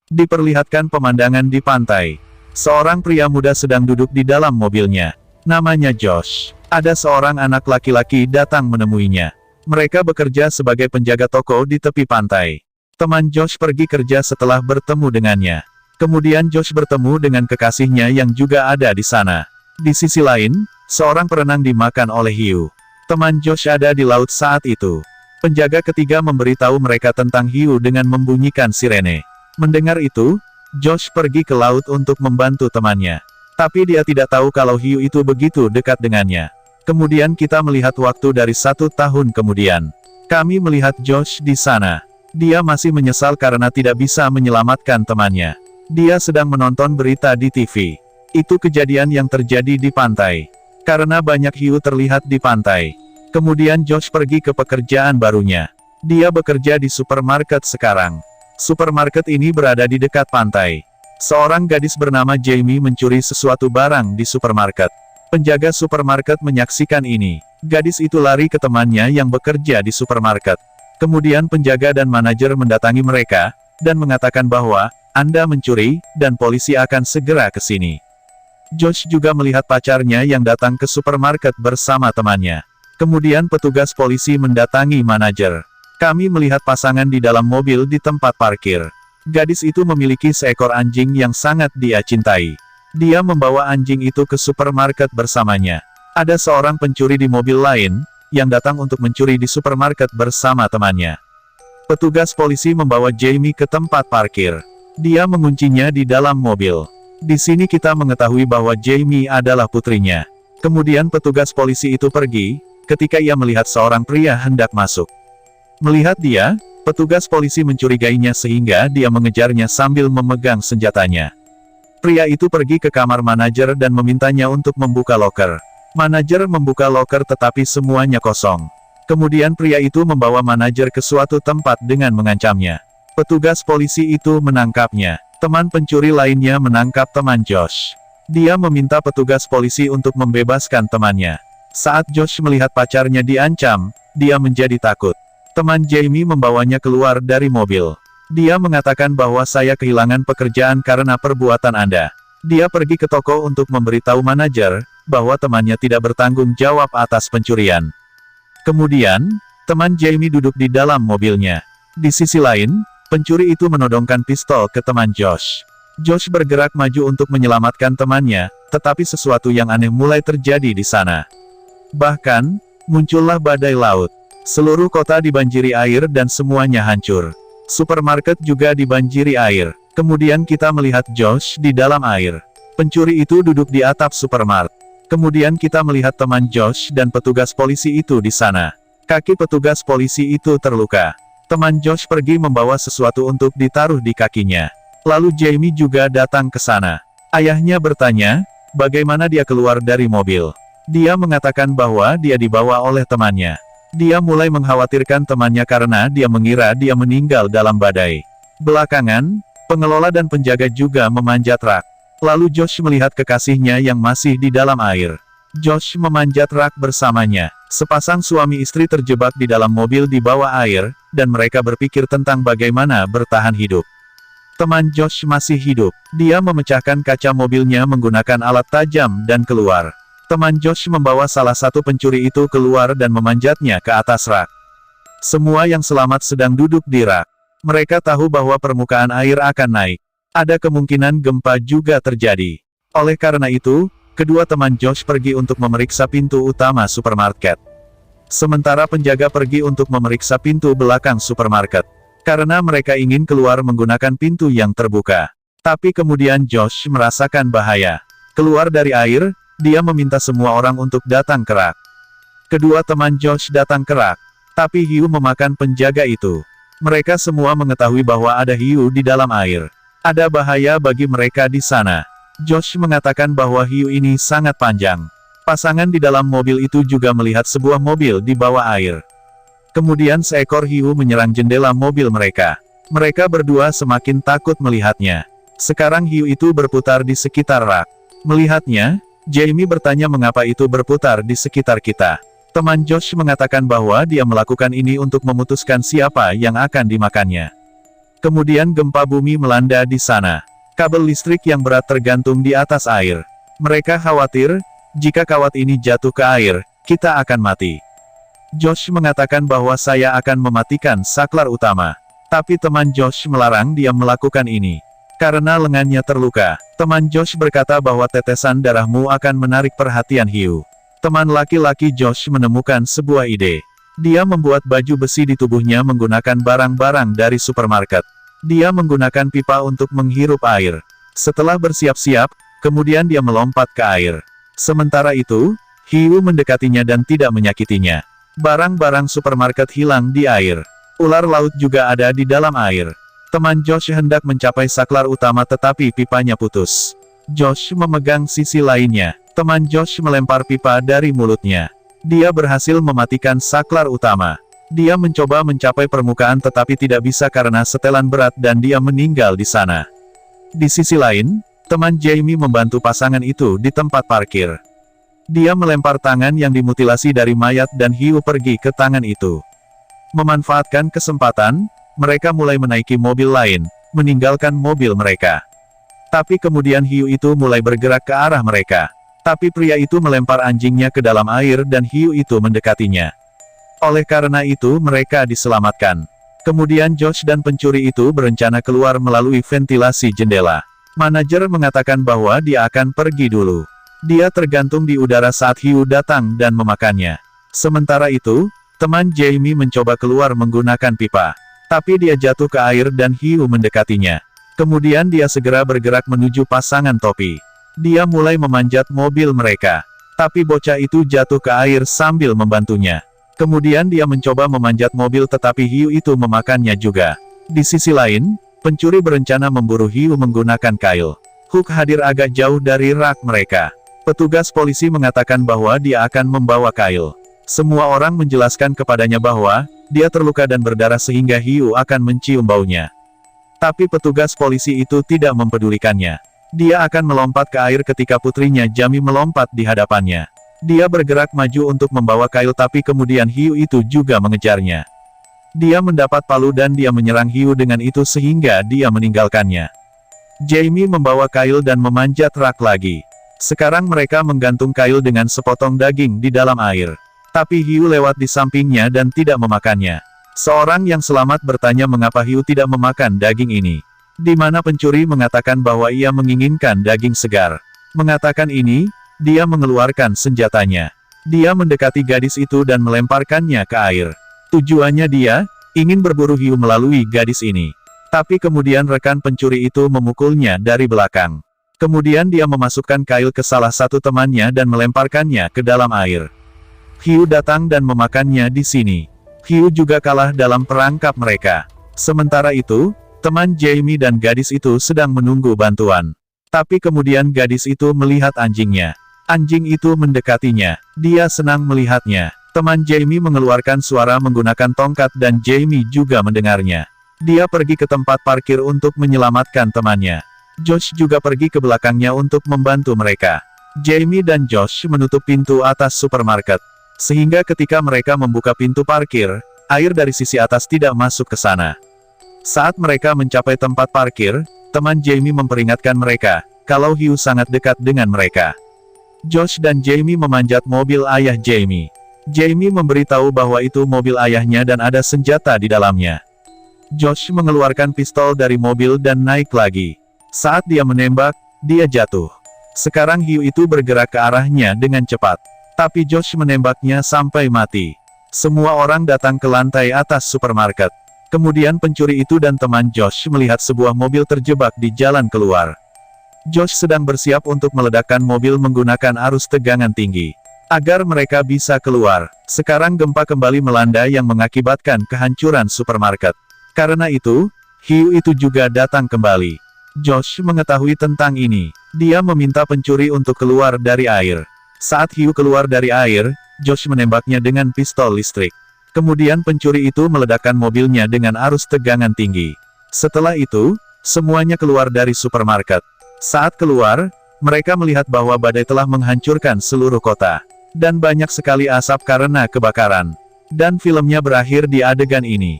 Diperlihatkan pemandangan di pantai. Seorang pria muda sedang duduk di dalam mobilnya. Namanya Josh. Ada seorang anak laki-laki datang menemuinya. Mereka bekerja sebagai penjaga toko di tepi pantai. Teman Josh pergi kerja setelah bertemu dengannya. Kemudian Josh bertemu dengan kekasihnya yang juga ada di sana. Di sisi lain, seorang perenang dimakan oleh hiu. Teman Josh ada di laut saat itu. Penjaga ketiga memberitahu mereka tentang hiu dengan membunyikan sirene. Mendengar itu, Josh pergi ke laut untuk membantu temannya. Tapi dia tidak tahu kalau hiu itu begitu dekat dengannya. Kemudian kita melihat waktu dari 1 tahun kemudian. Kami melihat Josh di sana. Dia masih menyesal karena tidak bisa menyelamatkan temannya. Dia sedang menonton berita di TV. Itu kejadian yang terjadi di pantai. Karena banyak hiu terlihat di pantai. Kemudian Josh pergi ke pekerjaan barunya. Dia bekerja di supermarket sekarang. Supermarket ini berada di dekat pantai. Seorang gadis bernama Jamie mencuri sesuatu barang di supermarket. Penjaga supermarket menyaksikan ini. Gadis itu lari ke temannya yang bekerja di supermarket. Kemudian penjaga dan manajer mendatangi mereka, dan mengatakan bahwa, Anda mencuri, dan polisi akan segera ke sini. Josh juga melihat pacarnya yang datang ke supermarket bersama temannya. Kemudian petugas polisi mendatangi manajer. Kami melihat pasangan di dalam mobil di tempat parkir. Gadis itu memiliki seekor anjing yang sangat dia cintai. Dia membawa anjing itu ke supermarket bersamanya. Ada seorang pencuri di mobil lain, yang datang untuk mencuri di supermarket bersama temannya. Petugas polisi membawa Jamie ke tempat parkir. Dia menguncinya di dalam mobil. Di sini kita mengetahui bahwa Jamie adalah putrinya. Kemudian petugas polisi itu pergi, ketika ia melihat seorang pria hendak masuk. Melihat dia, petugas polisi mencurigainya sehingga dia mengejarnya sambil memegang senjatanya. Pria itu pergi ke kamar manajer dan memintanya untuk membuka loker. Manajer membuka loker tetapi semuanya kosong. Kemudian pria itu membawa manajer ke suatu tempat dengan mengancamnya. Petugas polisi itu menangkapnya. Teman pencuri lainnya menangkap teman Josh. Dia meminta petugas polisi untuk membebaskan temannya. Saat Josh melihat pacarnya diancam, dia menjadi takut. Teman Jamie membawanya keluar dari mobil. Dia mengatakan bahwa saya kehilangan pekerjaan karena perbuatan Anda. Dia pergi ke toko untuk memberitahu manajer, bahwa temannya tidak bertanggung jawab atas pencurian. Kemudian, teman Jamie duduk di dalam mobilnya. Di sisi lain, pencuri itu menodongkan pistol ke teman Josh. Josh bergerak maju untuk menyelamatkan temannya, tetapi sesuatu yang aneh mulai terjadi di sana. Bahkan, muncullah badai laut. Seluruh kota dibanjiri air dan semuanya hancur. Supermarket juga dibanjiri air. Kemudian kita melihat Josh di dalam air. Pencuri itu duduk di atap supermarket. Kemudian kita melihat teman Josh dan petugas polisi itu di sana. Kaki petugas polisi itu terluka. Teman Josh pergi membawa sesuatu untuk ditaruh di kakinya. Lalu Jamie juga datang ke sana. Ayahnya bertanya, bagaimana dia keluar dari mobil. Dia mengatakan bahwa dia dibawa oleh temannya. Dia mulai mengkhawatirkan temannya karena dia mengira dia meninggal dalam badai. Belakangan, pengelola dan penjaga juga memanjat rak. Lalu Josh melihat kekasihnya yang masih di dalam air. Josh memanjat rak bersamanya. Sepasang suami istri terjebak di dalam mobil di bawah air, dan mereka berpikir tentang bagaimana bertahan hidup. Teman Josh masih hidup. Dia memecahkan kaca mobilnya menggunakan alat tajam dan keluar. Teman Josh membawa salah satu pencuri itu keluar dan memanjatnya ke atas rak. Semua yang selamat sedang duduk di rak. Mereka tahu bahwa permukaan air akan naik. Ada kemungkinan gempa juga terjadi. Oleh karena itu, kedua teman Josh pergi untuk memeriksa pintu utama supermarket. Sementara penjaga pergi untuk memeriksa pintu belakang supermarket. Karena mereka ingin keluar menggunakan pintu yang terbuka. Tapi kemudian Josh merasakan bahaya. Keluar dari air, dia meminta semua orang untuk datang ke rak. Kedua teman Josh datang ke rak. Tapi hiu memakan penjaga itu. Mereka semua mengetahui bahwa ada hiu di dalam air. Ada bahaya bagi mereka di sana. Josh mengatakan bahwa hiu ini sangat panjang. Pasangan di dalam mobil itu juga melihat sebuah mobil di bawah air. Kemudian seekor hiu menyerang jendela mobil mereka. Mereka berdua semakin takut melihatnya. Sekarang hiu itu berputar di sekitar rak. Melihatnya, Jamie bertanya mengapa itu berputar di sekitar kita. Teman Josh mengatakan bahwa dia melakukan ini untuk memutuskan siapa yang akan dimakannya. Kemudian gempa bumi melanda di sana. Kabel listrik yang berat tergantung di atas air. Mereka khawatir, jika kawat ini jatuh ke air, kita akan mati. Josh mengatakan bahwa saya akan mematikan saklar utama. Tapi teman Josh melarang dia melakukan ini. Karena lengannya terluka, teman Josh berkata bahwa tetesan darahmu akan menarik perhatian hiu. Teman laki-laki Josh menemukan sebuah ide. Dia membuat baju besi di tubuhnya menggunakan barang-barang dari supermarket. Dia menggunakan pipa untuk menghirup air. Setelah bersiap-siap, kemudian dia melompat ke air. Sementara itu, hiu mendekatinya dan tidak menyakitinya. Barang-barang supermarket hilang di air. Ular laut juga ada di dalam air. Teman Josh hendak mencapai saklar utama tetapi pipanya putus. Josh memegang sisi lainnya. Teman Josh melempar pipa dari mulutnya. Dia berhasil mematikan saklar utama. Dia mencoba mencapai permukaan tetapi tidak bisa karena setelan berat dan dia meninggal di sana. Di sisi lain, teman Jamie membantu pasangan itu di tempat parkir. Dia melempar tangan yang dimutilasi dari mayat dan hiu pergi ke tangan itu. Memanfaatkan kesempatan, mereka mulai menaiki mobil lain, meninggalkan mobil mereka. Tapi kemudian hiu itu mulai bergerak ke arah mereka. Tapi pria itu melempar anjingnya ke dalam air dan hiu itu mendekatinya. Oleh karena itu mereka diselamatkan. Kemudian Josh dan pencuri itu berencana keluar melalui ventilasi jendela. Manajer mengatakan bahwa dia akan pergi dulu. Dia tergantung di udara saat hiu datang dan memakannya. Sementara itu, teman Jamie mencoba keluar menggunakan pipa. Tapi dia jatuh ke air dan hiu mendekatinya. Kemudian dia segera bergerak menuju pasangan topi. Dia mulai memanjat mobil mereka. Tapi bocah itu jatuh ke air sambil membantunya. Kemudian dia mencoba memanjat mobil tetapi hiu itu memakannya juga. Di sisi lain, pencuri berencana memburu hiu menggunakan kail. Hook hadir agak jauh dari rak mereka. Petugas polisi mengatakan bahwa dia akan membawa kail. Semua orang menjelaskan kepadanya bahwa dia terluka dan berdarah sehingga hiu akan mencium baunya. Tapi petugas polisi itu tidak mempedulikannya. Dia akan melompat ke air ketika putrinya Jamie melompat di hadapannya. Dia bergerak maju untuk membawa kail tapi kemudian hiu itu juga mengejarnya. Dia mendapat palu dan dia menyerang hiu dengan itu sehingga dia meninggalkannya. Jamie membawa kail dan memanjat rak lagi. Sekarang mereka menggantung kail dengan sepotong daging di dalam air. Tapi hiu lewat di sampingnya dan tidak memakannya. Seorang yang selamat bertanya mengapa hiu tidak memakan daging ini. Di mana pencuri mengatakan bahwa ia menginginkan daging segar. Mengatakan ini, dia mengeluarkan senjatanya. Dia mendekati gadis itu dan melemparkannya ke air. Tujuannya dia, ingin berburu hiu melalui gadis ini. Tapi kemudian rekan pencuri itu memukulnya dari belakang. Kemudian dia memasukkan kail ke salah satu temannya dan melemparkannya ke dalam air. Hiu datang dan memakannya di sini. Hiu juga kalah dalam perangkap mereka. Sementara itu, teman Jamie dan gadis itu sedang menunggu bantuan. Tapi kemudian gadis itu melihat anjingnya. Anjing itu mendekatinya. Dia senang melihatnya. Teman Jamie mengeluarkan suara menggunakan tongkat dan Jamie juga mendengarnya. Dia pergi ke tempat parkir untuk menyelamatkan temannya. Josh juga pergi ke belakangnya untuk membantu mereka. Jamie dan Josh menutup pintu atas supermarket. Sehingga ketika mereka membuka pintu parkir, air dari sisi atas tidak masuk ke sana. Saat mereka mencapai tempat parkir, teman Jamie memperingatkan mereka, kalau hiu sangat dekat dengan mereka. Josh dan Jamie memanjat mobil ayah Jamie. Jamie memberitahu bahwa itu mobil ayahnya dan ada senjata di dalamnya. Josh mengeluarkan pistol dari mobil dan naik lagi. Saat dia menembak, dia jatuh. Sekarang hiu itu bergerak ke arahnya dengan cepat. Tapi Josh menembaknya sampai mati. Semua orang datang ke lantai atas supermarket. Kemudian pencuri itu dan teman Josh melihat sebuah mobil terjebak di jalan keluar. Josh sedang bersiap untuk meledakkan mobil menggunakan arus tegangan tinggi. Agar mereka bisa keluar. Sekarang gempa kembali melanda yang mengakibatkan kehancuran supermarket. Karena itu, hiu itu juga datang kembali. Josh mengetahui tentang ini. Dia meminta pencuri untuk keluar dari air. Saat hiu keluar dari air, Josh menembaknya dengan pistol listrik. Kemudian pencuri itu meledakkan mobilnya dengan arus tegangan tinggi. Setelah itu, semuanya keluar dari supermarket. Saat keluar, mereka melihat bahwa badai telah menghancurkan seluruh kota. Dan banyak sekali asap karena kebakaran. Dan filmnya berakhir di adegan ini.